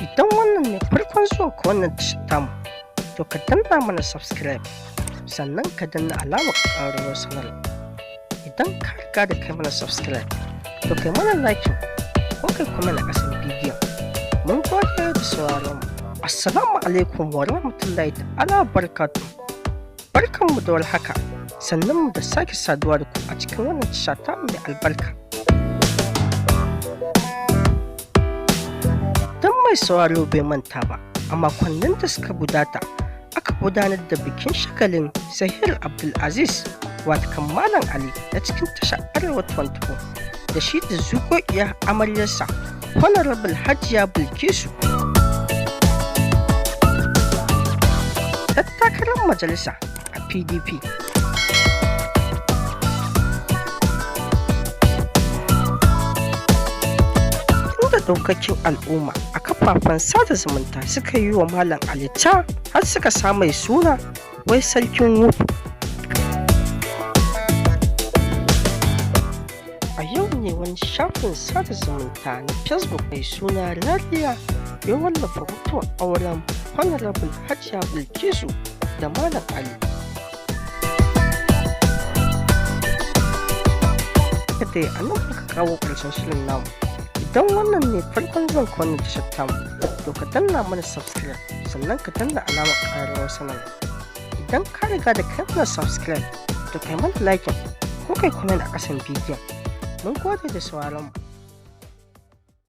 Idan wannan ne farkon zuwan ka wannan tashar tamu, to ka danna mana subscribe, sannan ka danna alamar ƙararrawar sanarwa. Idan ka riga da kai mana subscribe, to kai mana like ko kai comment a ƙasan bidiyon. Mun gode da sauraron mu. Assalamu alaikum wa rahmatullahi ta'ala barakatuh. Barkanmu da warhaka, sannan mu da sake saduwa da ku a cikin wannan tasha tamu mai albarka. Don mai sauraro bai manta ba, a makonnin da suka gudata aka gudanar da bikin shagalin Sahir Abdulaziz watakan Malam Ali na cikin tashar Arewa 24 da shi da zuƙoƙiyar amaryarsa Honorable Hajiya Bilkisu. Tattakarar majalisa a PDP. Inda ɗaukakin al'umma a kafafen sada zumunta suka yi wa Malam Ali ta har suka sa mai suna wai sarkin wufu. A yau ne wani shafin sada zumunta na Facebook mai suna Rariya ya wallafa hoton auren Honorable Hajiya Bilkisu da Malam Ali. Kada a nan muka kawo ƙarshen shirin namu. Idan wannan ne farkon zuwan ka wannan tashar tamu, to ka danna mana subscribe, sannan ka danna alamar ƙararrawar sanarwa. Idan ka riga da kai mana subscribe, to kai mana like ko kai comment a ƙasan bidiyon. Mun gode da sauraron mu.